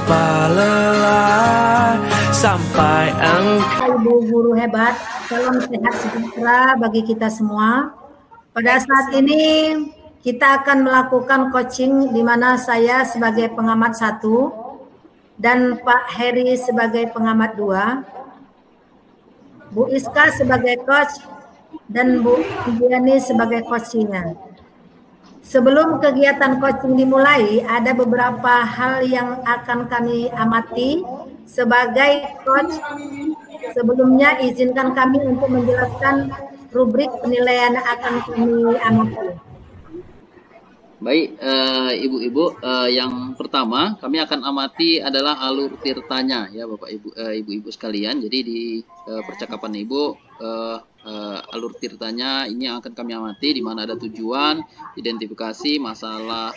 tanpa lelah sampai engkau. Ibu guru hebat, salam sehat sejahtera bagi kita semua. Pada saat ini kita akan melakukan coaching di mana saya sebagai pengamat 1 dan Pak Heri sebagai pengamat 2, Bu Iska sebagai coach dan Bu Diani sebagai coachnya. Sebelum kegiatan coaching dimulai, ada beberapa hal yang akan kami amati sebagai coach. Sebelumnya izinkan kami untuk menjelaskan rubrik penilaian yang akan kami amati. Baik, ibu-ibu, yang pertama kami akan amati adalah alur tirtanya ya Bapak Ibu, ibu-ibu sekalian. Jadi di percakapan Ibu, alur tirtanya ini yang akan kami amati, di mana ada tujuan, identifikasi masalah,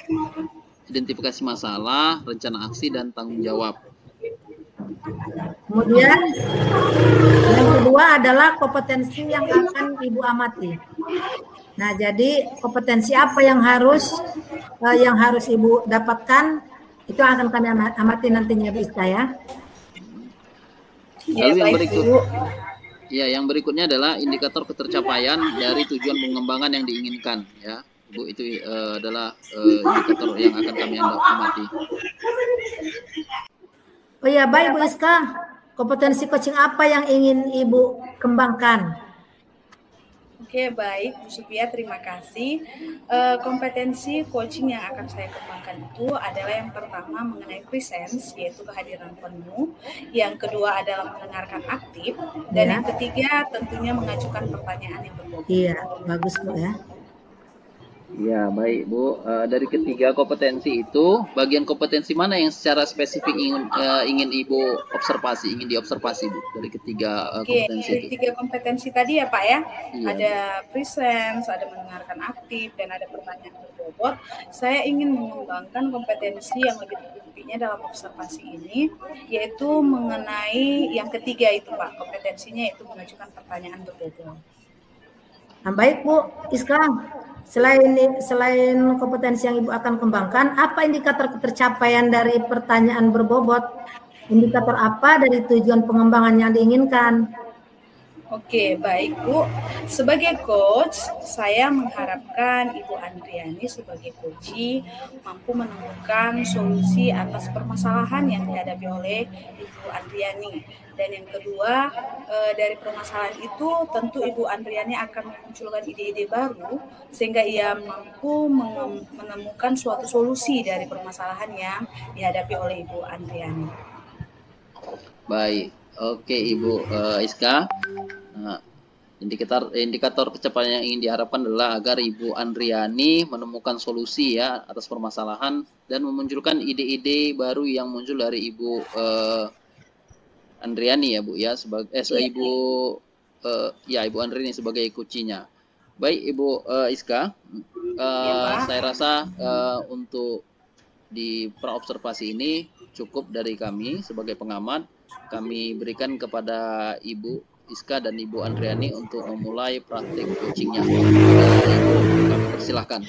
rencana aksi dan tanggung jawab. Kemudian yang kedua adalah kompetensi yang akan Ibu amati. Nah, jadi kompetensi apa yang harus Ibu dapatkan itu akan kami amati nantinya Bu Iska ya. Lalu yang berikutnya adalah indikator ketercapaian dari tujuan pengembangan yang diinginkan ya. Bu, itu adalah indikator yang akan kami amati. Oh ya, baik Bu Iska. Kompetensi coaching apa yang ingin Ibu kembangkan? Oke, baik Bu Supia, terima kasih. Kompetensi coaching yang akan saya kembangkan itu adalah yang pertama mengenai presence, yaitu kehadiran penuh. Yang kedua adalah mendengarkan aktif. Dan yang ketiga tentunya mengajukan pertanyaan yang berbobot. Iya, bagus Bu ya. Ya, baik Bu. Dari ketiga kompetensi itu, bagian kompetensi mana yang secara spesifik ingin Ibu observasi, ingin diobservasi Bu dari ketiga kompetensi itu? Dari tiga kompetensi tadi ya Pak ya, iya. Ada presence, ada mendengarkan aktif, dan ada pertanyaan berbobot. Saya ingin mengembangkan kompetensi yang lebih tingginya dalam observasi ini, yaitu mengenai yang ketiga itu Pak, kompetensinya yaitu mengajukan pertanyaan berbobot. Nah, baik Bu Iska, selain kompetensi yang Ibu akan kembangkan, apa indikator ketercapaian dari pertanyaan berbobot? Indikator apa dari tujuan pengembangan yang diinginkan? Oke, baik Bu. Sebagai coach, saya mengharapkan Ibu Andriani sebagai coach mampu menemukan solusi atas permasalahan yang dihadapi oleh Ibu Andriani. Dan yang kedua, dari permasalahan itu tentu Ibu Andriani akan memunculkan ide-ide baru sehingga ia mampu menemukan suatu solusi dari permasalahan yang dihadapi oleh Ibu Andriani. Baik, oke Ibu Iska. Nah, indikator pencapaian yang ingin diharapkan adalah agar Ibu Andriani menemukan solusi ya atas permasalahan dan memunculkan ide-ide baru yang muncul dari Ibu Andriani ya Bu ya, sebagai Ibu Andriani sebagai coachnya. Baik Ibu Iska, saya rasa untuk di praobservasi ini cukup dari kami sebagai pengamat. Kami berikan kepada Ibu Iska dan Ibu Andriani untuk memulai praktik coachingnya. Ibu, kami persilahkan.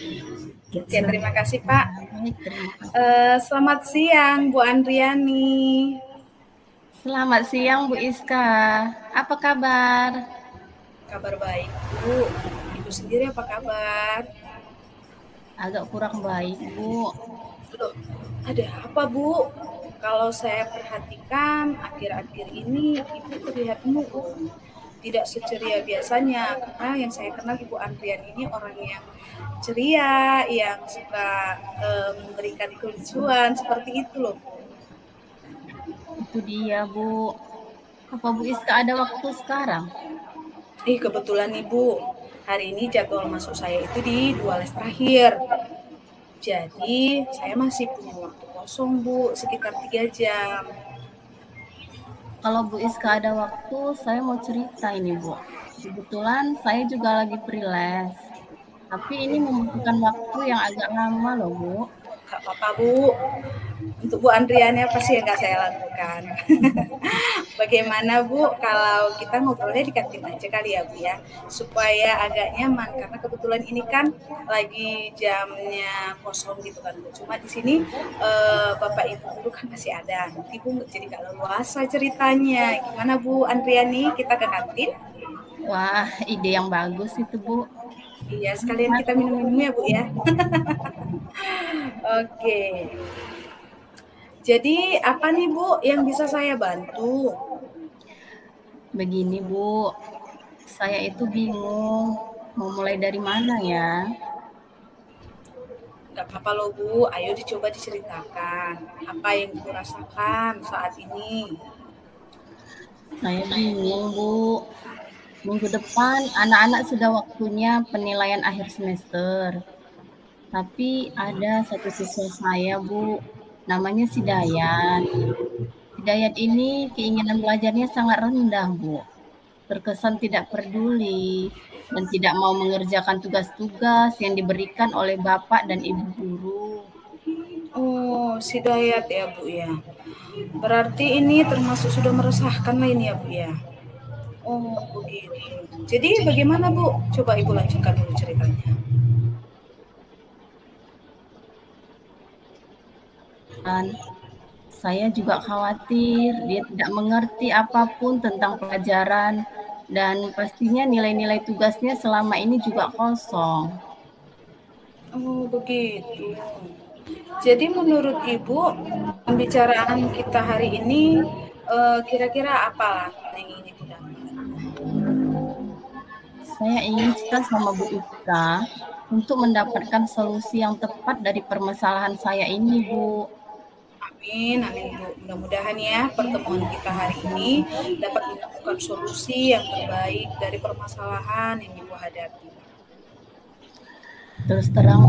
Oke, terima kasih Pak. Selamat siang Bu Andriani. Selamat siang Bu Iska. Apa kabar? Kabar baik Bu. Ibu sendiri apa kabar? Agak kurang baik Bu. Loh, ada apa Bu? Kalau saya perhatikan akhir-akhir ini Ibu terlihat murung, tidak seceria biasanya. Karena yang saya kenal Ibu Andriani ini orang yang ceria, yang suka memberikan kelucuan seperti itu loh. Itu dia Bu. Apa Bu Iska ada waktu sekarang? Kebetulan Ibu, hari ini jadwal masuk saya itu di 2 les terakhir. Jadi saya masih punya waktu kosong Bu, sekitar 3 jam. Kalau Bu Iska ada waktu, saya mau cerita ini Bu. Kebetulan saya juga lagi freelance. Tapi ini membutuhkan waktu yang agak lama loh Bu. Gak apa-apa Bu. Untuk untuk Bu Andriani apa sih yang nggak saya lakukan? Bagaimana Bu kalau kita ngobrolnya di kantin aja kali ya Bu ya, supaya agak nyaman karena kebetulan ini kan lagi jamnya kosong gitu kan Bu. Cuma di sini Bapak Ibu guru kan masih ada, nanti Bu jadi nggak leluasa ceritanya. Gimana Bu Andriani, kita ke kantin? Wah, ide yang bagus itu, Bu. Iya, sekalian kita minum-minum ya Bu ya. Oke. Jadi apa nih Bu yang bisa saya bantu? Begini, Bu. Saya itu bingung mau mulai dari mana ya. Gak apa-apa loh Bu, ayo dicoba diceritakan. Apa yang Ibu rasakan saat ini? Saya bingung, Bu. Minggu depan anak-anak sudah waktunya penilaian akhir semester. Tapi ada satu siswa saya, Bu. Namanya si Dayat. Si Dayat ini keinginan belajarnya sangat rendah, Bu. Terkesan tidak peduli dan tidak mau mengerjakan tugas-tugas yang diberikan oleh Bapak dan Ibu guru. Oh, si Dayat ya Bu ya. Berarti ini termasuk sudah meresahkan lah ini ya Bu ya. Oh, begitu. Jadi bagaimana Bu? Coba Ibu lanjutkan dulu ceritanya. Dan saya juga khawatir dia tidak mengerti apapun tentang pelajaran dan pastinya nilai-nilai tugasnya selama ini juga kosong. Oh, begitu. Jadi menurut Ibu, pembicaraan kita hari ini kira-kira apa yang ingin Ibu dapat? Saya ingin cerita sama Bu Iska untuk mendapatkan solusi yang tepat dari permasalahan saya ini, Bu. Amin, amin Bu. Mudah-mudahan ya pertemuan kita hari ini dapat menemukan solusi yang terbaik dari permasalahan yang Ibu hadapi. Terus terang,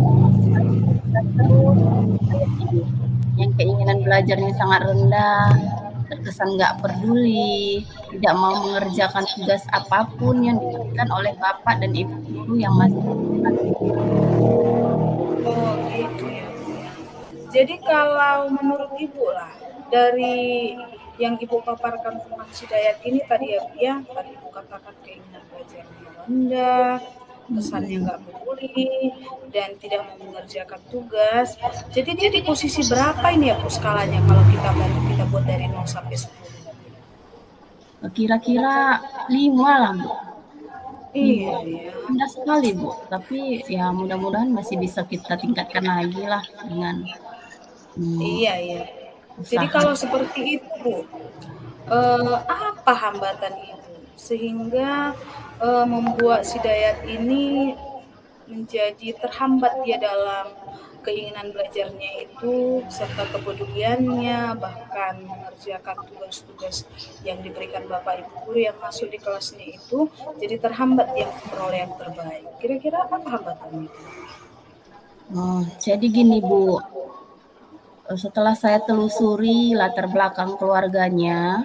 yang keinginan belajarnya sangat rendah, terkesan nggak peduli, tidak mau mengerjakan tugas apapun yang diberikan oleh Bapak dan Ibu guru yang masih. Oh gitu ya. Jadi kalau menurut Ibu lah, dari yang Ibu paparkan tentang si Dayat ini tadi ya Bu ya, tadi Ibu katakan keinginan belajarnya rendah, kesannya nggak peduli, dan tidak mau mengerjakan tugas. Jadi dia di posisi berapa ini ya Bu skalanya kalau kita buat dari 0 sampai 10? Kira-kira 5 lah, Bu. Iya. Rendah sekali, Bu. Tapi ya mudah-mudahan masih bisa kita tingkatkan lagi lah dengan Iya. Jadi usaha. kalau seperti itu Bu, apa hambatan itu sehingga membuat si Dayat ini menjadi terhambat dia dalam keinginan belajarnya itu serta kepeduliannya, bahkan mengerjakan tugas-tugas yang diberikan Bapak Ibu guru yang masuk di kelasnya itu jadi terhambat dia memperoleh yang terbaik. Kira-kira apa hambatannya itu? Jadi gini, Bu. Setelah saya telusuri latar belakang keluarganya,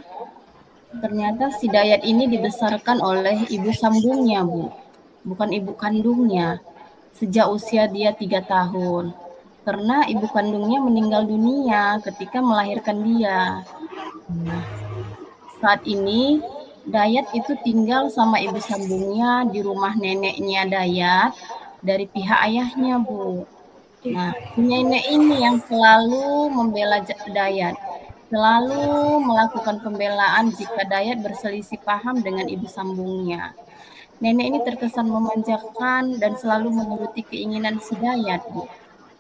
ternyata si Dayat ini dibesarkan oleh ibu sambungnya, Bu. Bukan ibu kandungnya. Sejak usia dia 3 tahun. Karena ibu kandungnya meninggal dunia ketika melahirkan dia. Nah, saat ini Dayat itu tinggal sama ibu sambungnya di rumah neneknya Dayat dari pihak ayahnya, Bu. Nah, nenek ini yang selalu membela Dayat, selalu melakukan pembelaan jika Dayat berselisih paham dengan ibu sambungnya. Nenek ini terkesan memanjakan dan selalu menuruti keinginan si Dayat, Bu.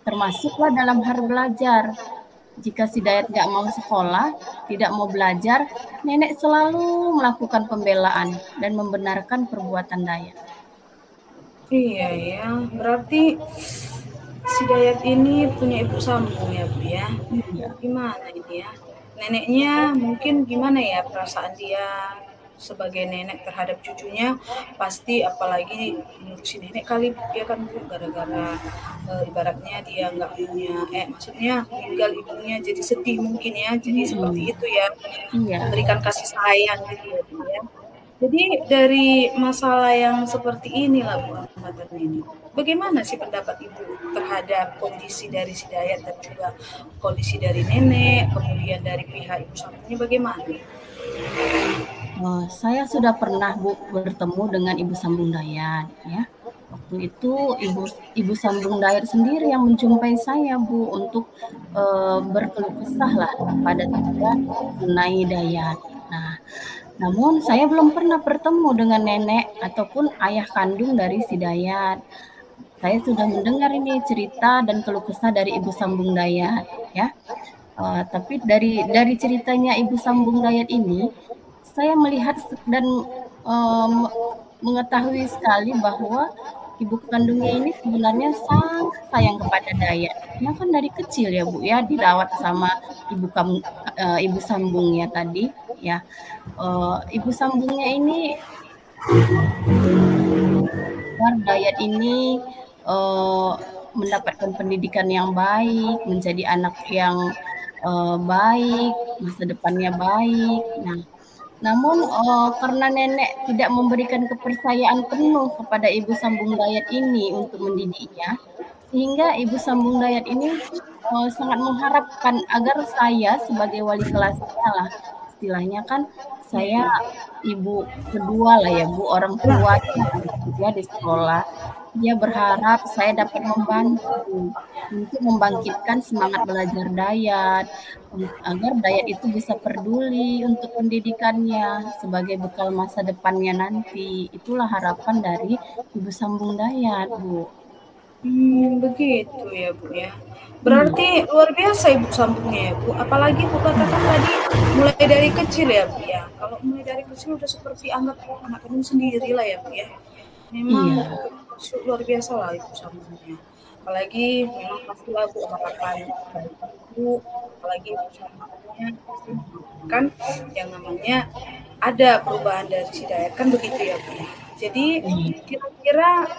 Termasuklah dalam hal belajar. Jika si Dayat gak mau sekolah, tidak mau belajar, nenek selalu melakukan pembelaan dan membenarkan perbuatan Dayat. Iya ya, berarti si Dayat ini punya ibu sambung ya Bu ya? Iya. Gimana ini ya? Neneknya mungkin gimana ya perasaan dia sebagai nenek terhadap cucunya, pasti apalagi menurut si nenek kali dia kan Bu, gara-gara ibaratnya dia nggak punya maksudnya meninggal ibunya jadi sedih mungkin ya, jadi seperti itu ya, Iya. memberikan kasih sayang gitu ya Bu ya. Jadi dari masalah yang seperti inilah Bu hambatan ini. Bagaimana sih pendapat Ibu terhadap kondisi dari si Dayat dan juga kondisi dari nenek, kemudian dari pihak ibu sambungnya bagaimana? Saya sudah pernah Bu bertemu dengan ibu sambung Dayat ya. Waktu itu ibu sambung Dayat sendiri yang menjumpai saya Bu untuk berkeluh kesah lah pada saya mengenai Dayat. Nah, namun saya belum pernah bertemu dengan nenek ataupun ayah kandung dari si Dayat. Saya sudah mendengar ini cerita dan keluh kesah dari ibu sambung Dayat ya. Tapi dari ceritanya ibu sambung Dayat ini, saya melihat dan mengetahui sekali bahwa ibu kandungnya ini sebenarnya sangat sayang kepada Dayat. Karena kan dari kecil ya Bu ya dirawat sama ibu sambungnya tadi ya. Ibu sambungnya ini Dayat ini mendapatkan pendidikan yang baik, menjadi anak yang baik, masa depannya baik. Nah, namun karena nenek tidak memberikan kepercayaan penuh kepada ibu sambung Dayat ini untuk mendidiknya, sehingga ibu sambung Dayat ini sangat mengharapkan agar saya sebagai wali kelasnya lah, istilahnya kan saya ibu kedua lah ya Bu, orang tua dia di sekolah. Dia berharap saya dapat membantu untuk membangkitkan semangat belajar Dayat, agar Dayat itu bisa peduli untuk pendidikannya sebagai bekal masa depannya nanti. Itulah harapan dari ibu sambung Dayat, Bu. Begitu ya Bu ya. Berarti luar biasa ibu sambungnya ya Bu. Apalagi Bu katakan tadi mulai dari kecil ya Bu ya. Kalau mulai dari kecil udah seperti anggap anak kamu sendiri lah ya Bu ya. Memang luar biasa lah ibu sambungnya. Apalagi memang pastilah Bu harapan dari Ibu, apalagi ibu sambungnya pasti kan yang namanya ada perubahan dari si Dayat kan begitu ya Bu ya. Jadi kira-kira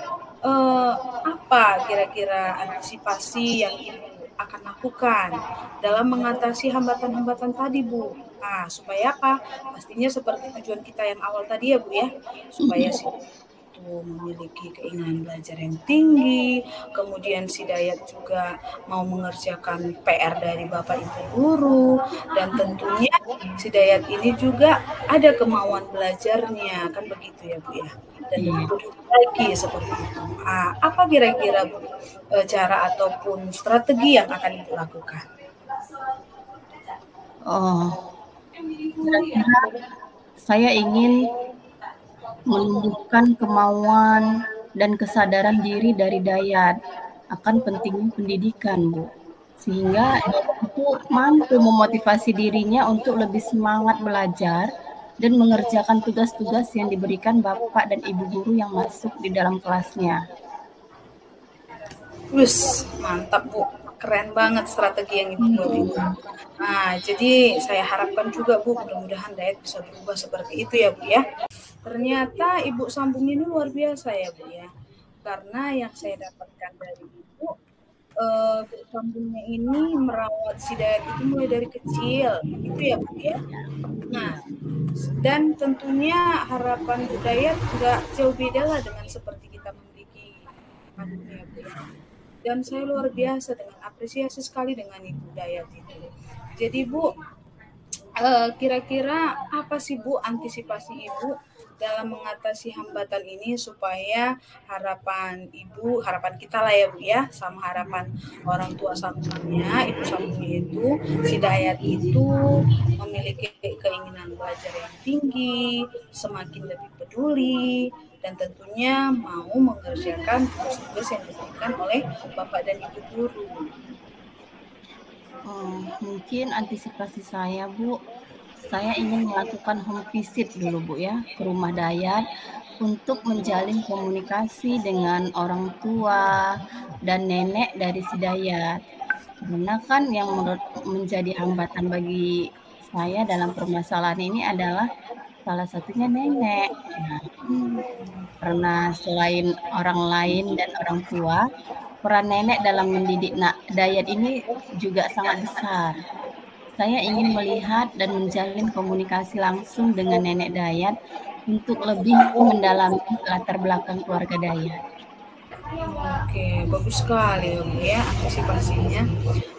apa kira-kira antisipasi yang Ibu akan lakukan dalam mengatasi hambatan-hambatan tadi Bu? Nah, supaya apa? Pastinya seperti tujuan kita yang awal tadi ya Bu ya, supaya si itu memiliki keinginan belajar yang tinggi, kemudian si Dayat juga mau mengerjakan PR dari Bapak Ibu guru, dan tentunya si Dayat ini juga ada kemauan belajarnya, kan begitu ya Bu ya, dan lagi seperti itu. Apa kira-kira Bu cara ataupun strategi yang akan Ibu lakukan? Kira-kira saya ingin menumbuhkan kemauan dan kesadaran diri dari Dayat akan pentingnya pendidikan, Bu. Sehingga itu mampu memotivasi dirinya untuk lebih semangat belajar dan mengerjakan tugas-tugas yang diberikan Bapak dan Ibu guru yang masuk di dalam kelasnya. Mantap Bu. Keren banget strategi yang Ibu buat Ibu. Nah, jadi saya harapkan juga Bu, mudah-mudahan Dayat bisa berubah seperti itu ya Bu ya. Ternyata ibu sambungnya ini luar biasa ya Bu ya. Karena yang saya dapatkan dari Ibu, ibu sambungnya ini merawat si Dayat itu mulai dari kecil, itu ya Bu ya. Nah, dan tentunya harapan Bu Dayat nggak jauh beda lah dengan seperti kita memiliki kandungnya Bu ya. Dan saya luar biasa dengan apresiasi sekali dengan Ibu Dayat itu. Jadi Bu, kira-kira apa sih Bu antisipasi Ibu dalam mengatasi hambatan ini supaya harapan Ibu, harapan kita lah ya Bu ya, sama harapan orang tua sambungnya, ibu sambungnya itu, si Dayat itu memiliki keinginan belajar yang tinggi, semakin lebih peduli, dan tentunya mau mengerjakan tugas-tugas yang diberikan oleh Bapak dan Ibu guru. Mungkin antisipasi saya Bu, saya ingin melakukan home visit dulu Bu ya ke rumah Dayat untuk menjalin komunikasi dengan orang tua dan nenek dari si Dayat. Karena kan yang menjadi hambatan bagi saya dalam permasalahan ini adalah salah satunya nenek. Nah, karena selain orang lain dan orang tua, peran nenek dalam mendidik Dayat ini juga sangat besar. Saya ingin melihat dan menjalin komunikasi langsung dengan nenek Dayat untuk lebih mendalami latar belakang keluarga Dayak. Oke, bagus sekali ya Bu ya antisipasinya.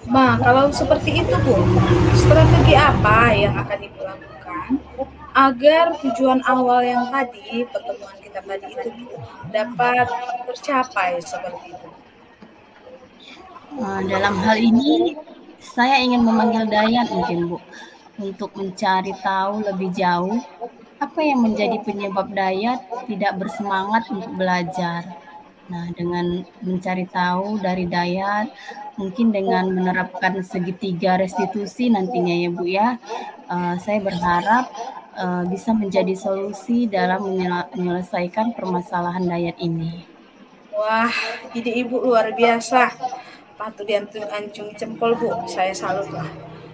Nah, kalau seperti itu Bu, strategi apa yang akan Ibu lakukan agar tujuan awal yang tadi, pertemuan kita tadi itu Bu, dapat tercapai seperti itu? Dalam hal ini, saya ingin memanggil Dayat mungkin Bu, untuk mencari tahu lebih jauh apa yang menjadi penyebab Dayat tidak bersemangat untuk belajar. Nah, dengan mencari tahu dari Dayat, mungkin dengan menerapkan segitiga restitusi nantinya ya Bu ya, saya berharap bisa menjadi solusi dalam menyelesaikan permasalahan Dayat ini. Wah, ide Ibu luar biasa. Patut diancungi jempol Bu, saya salut lah.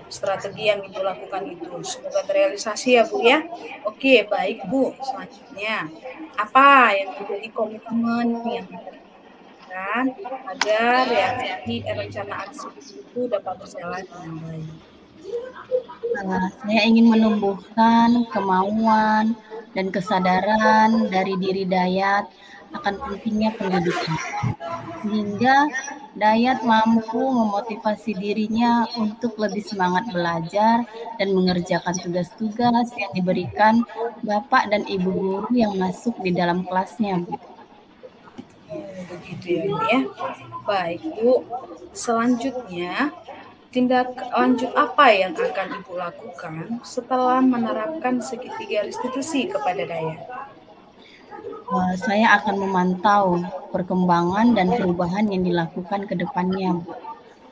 Strategi yang Ibu lakukan itu semoga terrealisasi ya Bu ya. Oke, baik Bu. Selanjutnya, apa yang menjadi komitmen yang dilakukan agar rencana aksi itu dapat berjalan dengan baik? Saya ingin menumbuhkan kemauan dan kesadaran dari diri Dayat akan pentingnya pendidikan, sehingga Dayat mampu memotivasi dirinya untuk lebih semangat belajar dan mengerjakan tugas-tugas yang diberikan Bapak dan Ibu guru yang masuk di dalam kelasnya, Bu. Begitu ya Bu ya. Baik Bu, selanjutnya tindak lanjut apa yang akan Ibu lakukan setelah menerapkan segitiga restitusi kepada Dayat? Saya akan memantau perkembangan dan perubahan yang dilakukan ke depannya, Bu.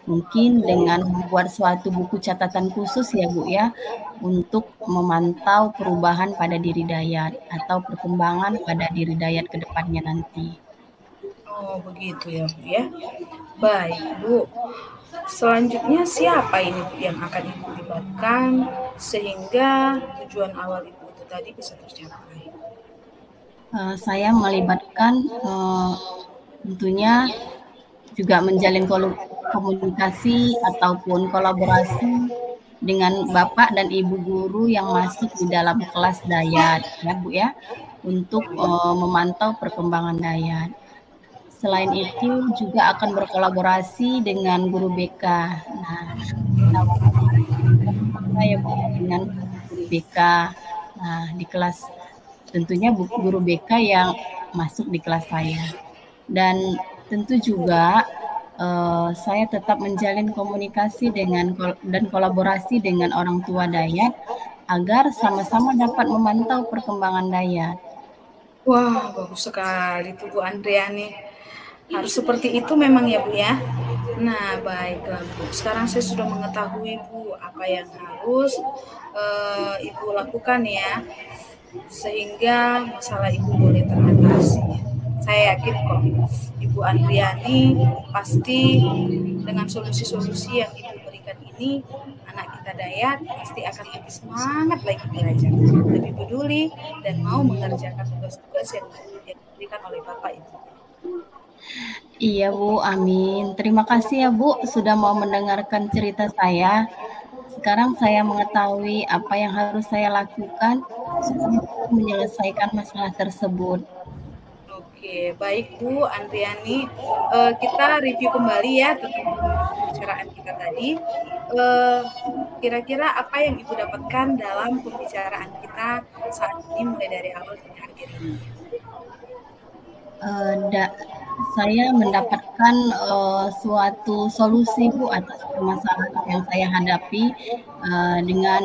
Mungkin dengan membuat suatu buku catatan khusus ya Bu ya, untuk memantau perubahan pada diri Dayat atau perkembangan pada diri Dayat ke depannya nanti. Oh begitu ya Bu ya. Baik Bu, selanjutnya siapa ini Bu yang akan Ibu libatkan sehingga tujuan awal Ibu itu tadi bisa tercapai? Saya melibatkan tentunya juga menjalin komunikasi ataupun kolaborasi dengan Bapak dan Ibu guru yang masuk di dalam kelas Dayat ya Bu ya, untuk memantau perkembangan Dayat. Selain itu juga akan berkolaborasi dengan guru BK. Nah, saya dengan guru BK. Nah, di kelas tentunya guru BK yang masuk di kelas saya. Dan tentu juga saya tetap menjalin komunikasi dan kolaborasi dengan orang tua Dayat agar sama-sama dapat memantau perkembangan Dayat. Wah, bagus sekali tuh Bu Andriani. Harus seperti itu memang ya Bu ya. Nah, baiklah Bu. Sekarang saya sudah mengetahui Bu apa yang harus Ibu lakukan ya, sehingga masalah Ibu boleh teratasi. Saya yakin kok Ibu Andriani pasti dengan solusi-solusi yang Ibu berikan ini, anak kita Dayat pasti akan lebih semangat lagi belajar, lebih peduli dan mau mengerjakan tugas-tugas yang diberikan oleh Bapak Ibu. Iya Bu, amin. Terima kasih ya Bu sudah mau mendengarkan cerita saya. Sekarang saya mengetahui apa yang harus saya lakukan supaya menyelesaikan masalah tersebut. Oke, baik Bu Andriani. Kita review kembali ya tentang pembicaraan kita tadi. Kira-kira apa yang Ibu dapatkan dalam pembicaraan kita saat ini mulai dari awal sampai akhir ini? Saya mendapatkan suatu solusi Bu atas permasalahan yang saya hadapi dengan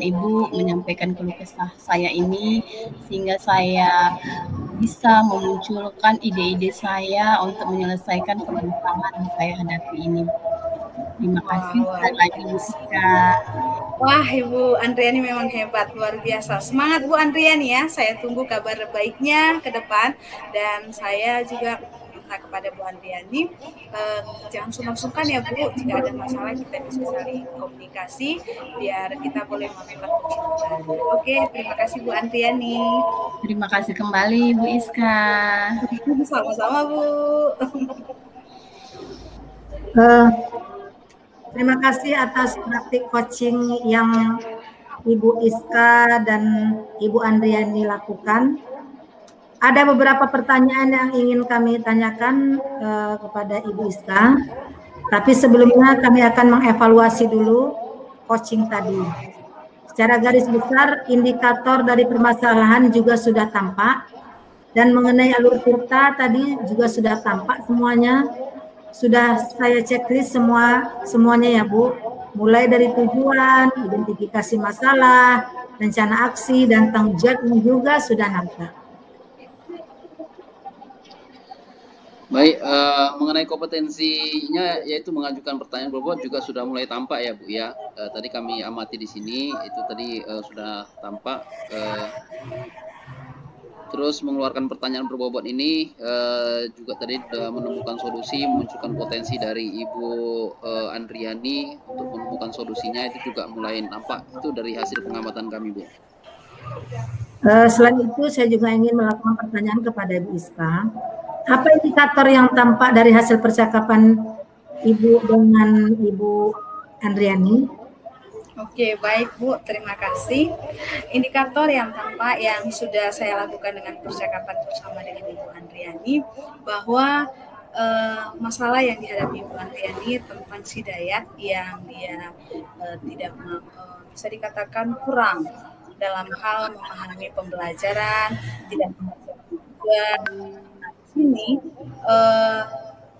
Ibu menyampaikan keluh kesah saya ini, sehingga saya bisa memunculkan ide-ide saya untuk menyelesaikan permasalahan yang saya hadapi ini. Terima kasih sekali lagi Bu Siska. Wah, Ibu Andriani memang hebat, luar biasa. Semangat Bu Andriani ya. Saya tunggu kabar baiknya ke depan, dan saya juga minta kepada Bu Andriani jangan sungkan-sungkan ya Bu, jika ada masalah kita bisa saling komunikasi biar kita boleh melakukan kembali. Oke, terima kasih Bu Andriani. Terima kasih kembali Bu Iska. Sama-sama Bu. Terima kasih atas praktik coaching yang Ibu Iska dan Ibu Andriani lakukan. Ada beberapa pertanyaan yang ingin kami tanyakan kepada Ibu Iska. Tapi sebelumnya kami akan mengevaluasi dulu coaching tadi. Secara garis besar, indikator dari permasalahan juga sudah tampak. Dan mengenai alur tirta tadi juga sudah tampak semuanya. Sudah saya checklist semuanya ya Bu. Mulai dari tujuan, identifikasi masalah, rencana aksi, dan tanggung jawab juga sudah nampak. Baik, mengenai kompetensinya yaitu mengajukan pertanyaan berbobot juga sudah mulai tampak ya Bu ya. Tadi kami amati di sini itu tadi sudah tampak. Terus mengeluarkan pertanyaan berbobot ini juga tadi sudah menemukan solusi, memunculkan potensi dari Ibu Andriani untuk menemukan solusinya itu juga mulai nampak. Itu dari hasil pengamatan kami Bu. Selain itu saya juga ingin melakukan pertanyaan kepada Ibu Iska. Apa indikator yang tampak dari hasil percakapan Ibu dengan Ibu Andriani? Oke, baik Bu, terima kasih. Indikator yang tampak yang sudah saya lakukan dengan percakapan bersama dengan Ibu Andriani bahwa masalah yang dihadapi Ibu Andriani tentang si Dayat yang dia tidak bisa dikatakan kurang dalam hal memahami pembelajaran, tidak juga sini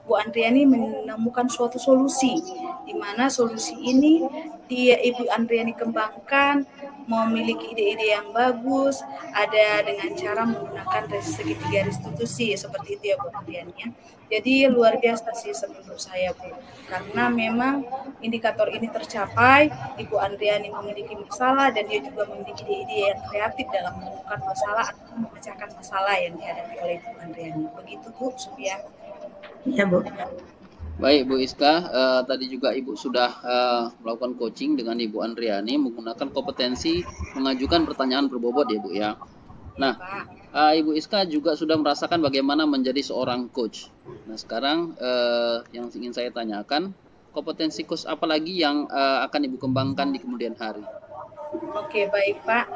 Bu Andriani menemukan suatu solusi di mana solusi ini Ibu Andriani kembangkan, memiliki ide-ide yang bagus, ada dengan cara menggunakan segitiga restitusi seperti itu ya Bu Andriani ya. Jadi luar biasa sih menurut saya Bu, karena memang indikator ini tercapai, Ibu Andriani memiliki masalah dan dia juga memiliki ide-ide yang kreatif dalam menemukan masalah atau memecahkan masalah yang dihadapi oleh Ibu Andriani. Begitu Bu Supia. Ya Bu. Baik Bu Iska, tadi juga Ibu sudah melakukan coaching dengan Ibu Andriani menggunakan kompetensi mengajukan pertanyaan berbobot ya Bu ya. Nah, Ibu Iska juga sudah merasakan bagaimana menjadi seorang coach. Nah sekarang yang ingin saya tanyakan, kompetensi coach apa lagi yang akan Ibu kembangkan di kemudian hari? Oke, baik Pak.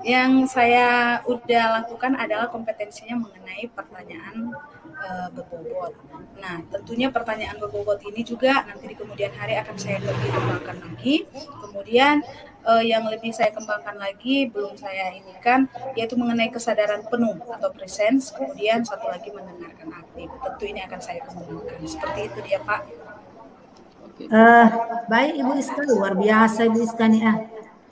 Yang saya udah lakukan adalah kompetensinya mengenai pertanyaan berbobot. Nah, tentunya pertanyaan berbobot ini juga nanti di kemudian hari akan saya lebih kembangkan lagi. Kemudian yang lebih saya kembangkan lagi, belum saya inikan, yaitu mengenai kesadaran penuh atau presence. Kemudian satu lagi mendengarkan aktif. Tentu ini akan saya kembangkan. Seperti itu dia Pak. Baik Ibu Iska, luar biasa Ibu Iska nih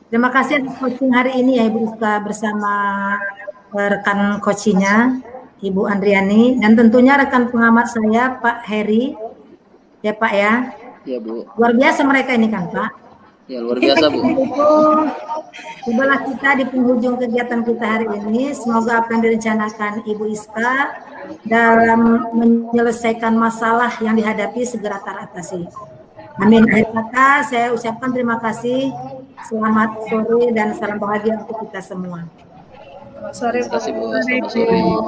Terima kasih atas coaching hari ini ya Ibu Iska bersama rekan coachingnya Ibu Andriani dan tentunya rekan pengamat saya Pak Heri ya Pak ya. Ya Bu. Luar biasa mereka ini kan Pak. Ya luar biasa Bu. Tibalah kita di penghujung kegiatan kita hari ini. Semoga apa yang direncanakan Ibu Iska dalam menyelesaikan masalah yang dihadapi segera teratasi. Amin. Akhir kata saya ucapkan terima kasih. Selamat sore dan salam bahagia untuk kita semua. Selamat sore, terima kasih Bu. Selamat sore Bu.